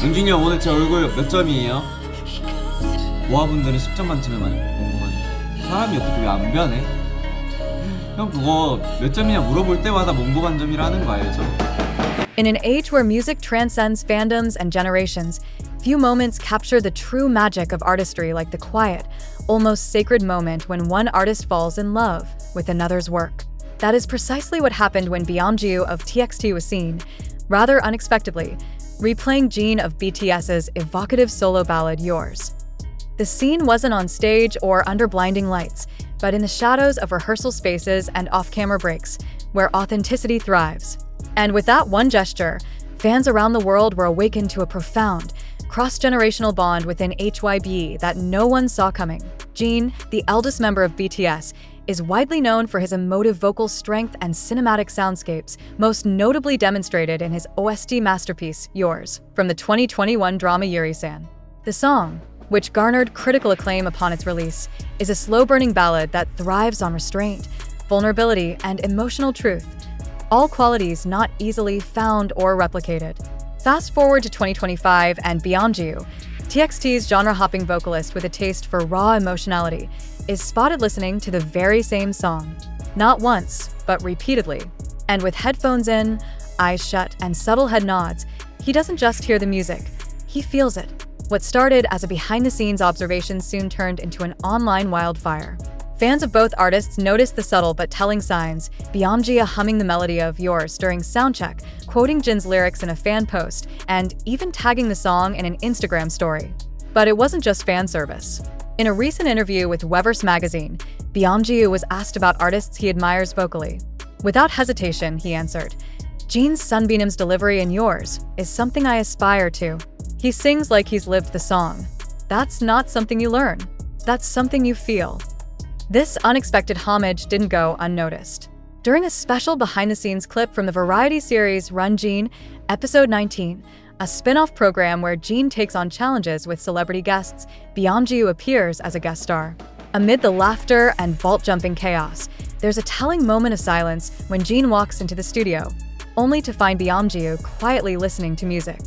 영준이 형 오늘 제 얼굴 몇 점이에요? 모아분들은 10점 만점에 궁금한데 사람이 어떻게 왜 안 변해? 형 그거 몇 점이냐 물어볼 때마다 몽고 만점이라는 거 알죠? In an age where music transcends fandoms and generations, few moments capture the true magic of artistry like the quiet, almost sacred moment when one artist falls in love with another's work. That is precisely what happened when Beomgyu of TXT was seen, rather unexpectedly, replaying Jin of BTS's evocative solo ballad Yours. The scene wasn't on stage or under blinding lights, but in the shadows of rehearsal spaces and off-camera breaks, where authenticity thrives. And with that one gesture, fans around the world were awakened to a profound, cross-generational bond within HYB that no one saw coming. Jin, the eldest member of BTS, is widely known for his emotive vocal strength and cinematic soundscapes, most notably demonstrated in his OST masterpiece, Yours, from the 2021 drama Yuri-san. The song, which garnered critical acclaim upon its release, is a slow-burning ballad that thrives on restraint, vulnerability, and emotional truth, all qualities not easily found or replicated. Fast forward to 2025 and Beomgyu, TXT's genre-hopping vocalist with a taste for raw emotionality, is spotted listening to the very same song. Not once, but repeatedly. And with headphones in, eyes shut, and subtle head nods, he doesn't just hear the music, he feels it. What started as a behind-the-scenes observation soon turned into an online wildfire. Fans of both artists noticed the subtle but telling signs, Beomgyu humming the melody of Yours during soundcheck, quoting Jin's lyrics in a fan post, and even tagging the song in an Instagram story. But it wasn't just fan service. In a recent interview with Weverse magazine, Beomgyu was asked about artists he admires vocally. Without hesitation, he answered, "Jin's Sunbeam's delivery in Yours is something I aspire to. He sings like he's lived the song. That's not something you learn. That's something you feel." This unexpected homage didn't go unnoticed. During a special behind-the-scenes clip from the variety series Run Jin, Episode 19, a spin-off program where Jin takes on challenges with celebrity guests, Beomgyu appears as a guest star. Amid the laughter and vault-jumping chaos, there's a telling moment of silence when Jin walks into the studio, only to find Beomgyu quietly listening to music.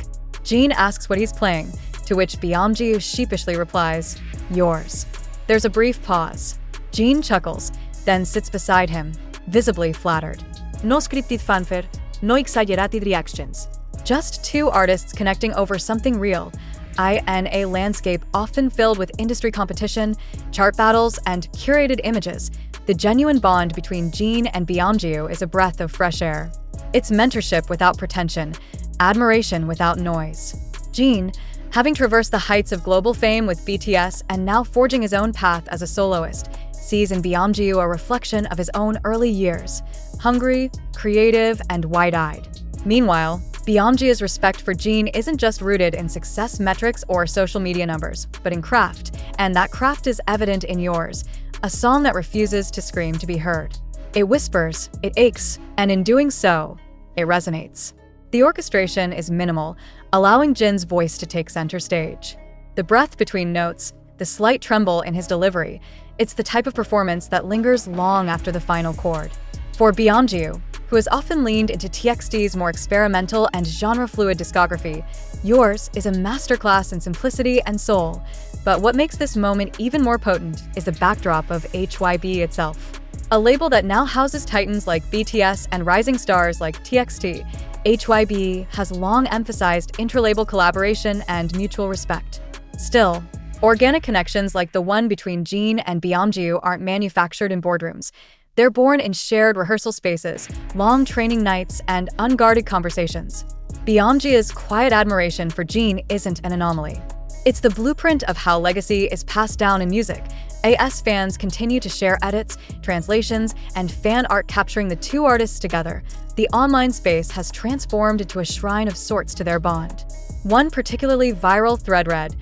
Jin asks what he's playing, to which Beomgyu sheepishly replies, "Yours." There's a brief pause. Jin chuckles, then sits beside him, visibly flattered. No scripted fanfare, no exaggerated reactions. Just two artists connecting over something real, in a landscape often filled with industry competition, chart battles, and curated images. The genuine bond between Jin and Beomgyu is a breath of fresh air. It's mentorship without pretension, admiration without noise. Jin, having traversed the heights of global fame with BTS and now forging his own path as a soloist, sees in Beomgyu a reflection of his own early years, hungry, creative, and wide-eyed. Meanwhile, Beomgyu's respect for Jin isn't just rooted in success metrics or social media numbers, but in craft, and that craft is evident in Yours, a song that refuses to scream to be heard. It whispers, it aches, and in doing so, it resonates. The orchestration is minimal, allowing Jin's voice to take center stage. The breath between notes, the slight tremble in his delivery, it's the type of performance that lingers long after the final chord. For Beomgyu, who has often leaned into TXT's more experimental and genre-fluid discography, Yours is a masterclass in simplicity and soul. But what makes this moment even more potent is the backdrop of HYB itself. A label that now houses titans like BTS and rising stars like TXT, HYB has long emphasized interlabel collaboration and mutual respect. Still, organic connections like the one between Jin and Beomgyu aren't manufactured in boardrooms. They're born in shared rehearsal spaces, long training nights, and unguarded conversations. Beomgyu's quiet admiration for Jin isn't an anomaly. It's the blueprint of how legacy is passed down in music. AS fans continue to share edits, translations, and fan art capturing the two artists together. The online space has transformed into a shrine of sorts to their bond. One particularly viral thread read,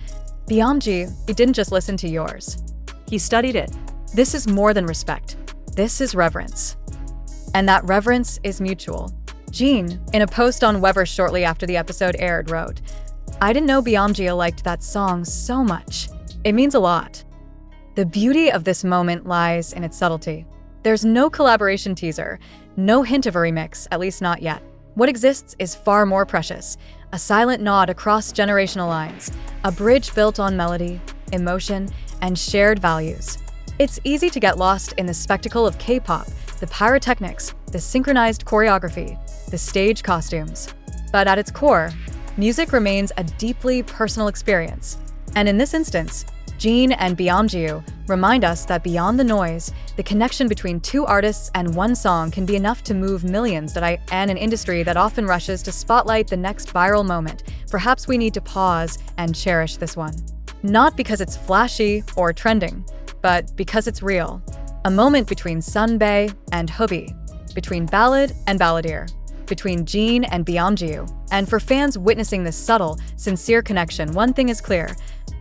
"Beomgyu, he didn't just listen to Yours. He studied it. This is more than respect. This is reverence." And that reverence is mutual. Jin, in a post on Weverse shortly after the episode aired, wrote, "I didn't know Beomgyu liked that song so much. It means a lot." The beauty of this moment lies in its subtlety. There's no collaboration teaser, no hint of a remix, at least not yet. What exists is far more precious, a silent nod across generational lines, a bridge built on melody, emotion, and shared values. It's easy to get lost in the spectacle of K-pop, the pyrotechnics, the synchronized choreography, the stage costumes. But at its core, music remains a deeply personal experience. And in this instance, Jin and Beomgyu remind us that beyond the noise, the connection between two artists and one song can be enough to move millions in an industry that often rushes to spotlight the next viral moment. Perhaps we need to pause and cherish this one. Not because it's flashy or trending, but because it's real. A moment between Sunbae and Hubby, between ballad and balladeer, between Jin and Beomgyu. And for fans witnessing this subtle, sincere connection, one thing is clear.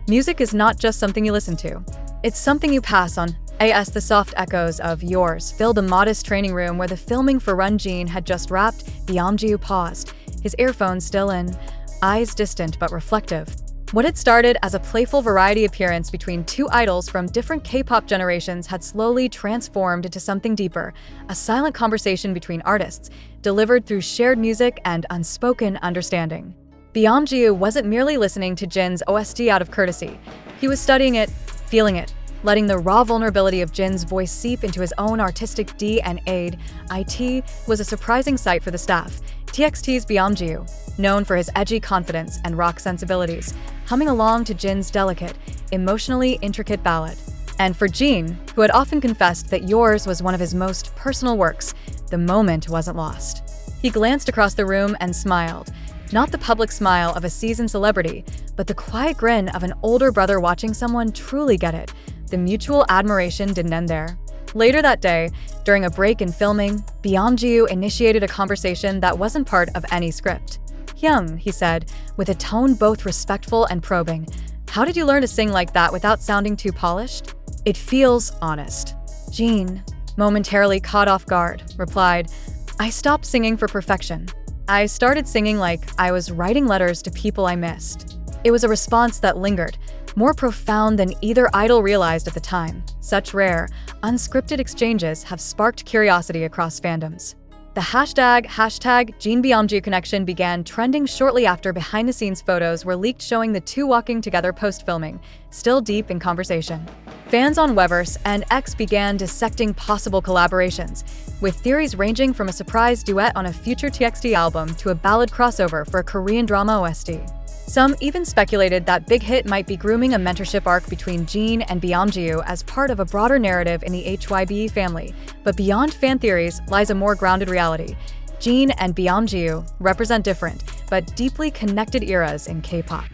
Music is not just something you listen to. It's something you pass on. As the soft echoes of Yours filled a modest training room where the filming for Run Jin had just wrapped, Beomgyu paused, his earphones still in, eyes distant but reflective. What had started as a playful variety appearance between two idols from different K-pop generations had slowly transformed into something deeper, a silent conversation between artists, delivered through shared music and unspoken understanding. Beomgyu wasn't merely listening to Jin's OST out of courtesy. He was studying it, feeling it, letting the raw vulnerability of Jin's voice seep into his own artistic D&A. It was a surprising sight for the staff. TXT's Beomgyu, known for his edgy confidence and rock sensibilities, humming along to Jin's delicate, emotionally intricate ballad. And for Jin, who had often confessed that Yours was one of his most personal works, the moment wasn't lost. He glanced across the room and smiled. Not the public smile of a seasoned celebrity, but the quiet grin of an older brother watching someone truly get it. The mutual admiration didn't end there. Later that day, during a break in filming, Beomgyu initiated a conversation that wasn't part of any script. "Hyung," he said, with a tone both respectful and probing. "How did you learn to sing like that without sounding too polished?" "It feels honest." Jin, momentarily caught off guard, replied, "I stopped singing for perfection. I started singing like I was writing letters to people I missed." It was a response that lingered, more profound than either idol realized at the time. Such rare, unscripted exchanges have sparked curiosity across fandoms. The hashtag Jin Beomgyu connection began trending shortly after behind-the-scenes photos were leaked showing the two walking together post-filming, still deep in conversation. Fans on Weverse and X began dissecting possible collaborations, with theories ranging from a surprise duet on a future TXT album to a ballad crossover for a Korean drama OST. Some even speculated that Big Hit might be grooming a mentorship arc between Jin and Beomgyu as part of a broader narrative in the HYBE family. But beyond fan theories lies a more grounded reality. Jin and Beomgyu represent different, but deeply connected eras in K-pop.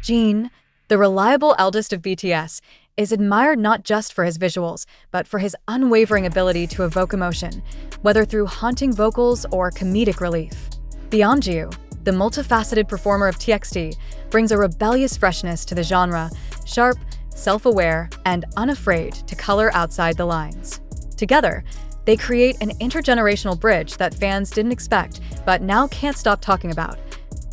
Jin, the reliable eldest of BTS, is admired not just for his visuals, but for his unwavering ability to evoke emotion, whether through haunting vocals or comedic relief. Beomgyu, the multifaceted performer of TXT, brings a rebellious freshness to the genre, sharp, self-aware, and unafraid to color outside the lines. Together, they create an intergenerational bridge that fans didn't expect, but now can't stop talking about.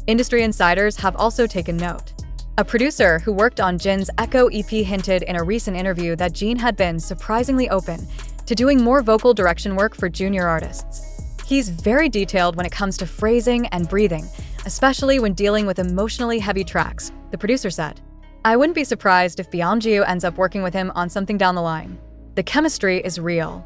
Industry insiders have also taken note. A producer who worked on Jin's Echo EP hinted in a recent interview that Jin had been surprisingly open to doing more vocal direction work for junior artists. He's very detailed when it comes to phrasing and breathing, especially when dealing with emotionally heavy tracks, the producer said. "I wouldn't be surprised if Beomgyu ends up working with him on something down the line. The chemistry is real."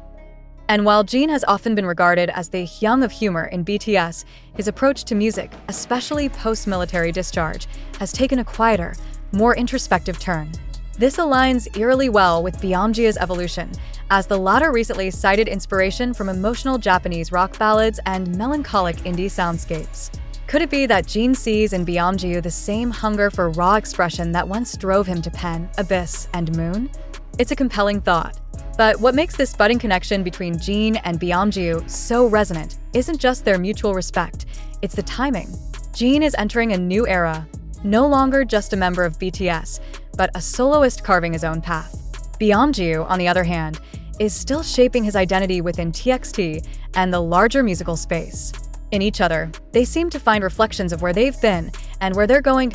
And while Jin has often been regarded as the Hyung of humor in BTS, his approach to music, especially post-military Discharge, has taken a quieter, more introspective turn. This aligns eerily well with Beomgyu's evolution, as the latter recently cited inspiration from emotional Japanese rock ballads and melancholic indie soundscapes. Could it be that Jin sees in Beomgyu the same hunger for raw expression that once drove him to pen, Abyss, and Moon? It's a compelling thought. But what makes this budding connection between Jin and Beomgyu so resonant isn't just their mutual respect, it's the timing. Jin is entering a new era, no longer just a member of BTS, but a soloist carving his own path. Beomgyu, on the other hand, is still shaping his identity within TXT and the larger musical space. In each other, they seem to find reflections of where they've been and where they're going.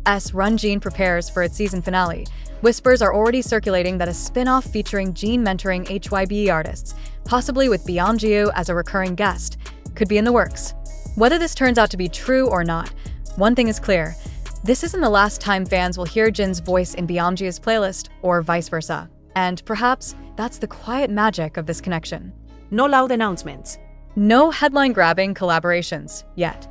As Run Jin prepares for its season finale, whispers are already circulating that a spin-off featuring Jin mentoring HYBE artists, possibly with Beomgyu as a recurring guest, could be in the works. Whether this turns out to be true or not, one thing is clear. This isn't the last time fans will hear Jin's voice in Beomgyu's playlist, or vice versa. And perhaps that's the quiet magic of this connection. No loud announcements. No headline-grabbing collaborations, yet.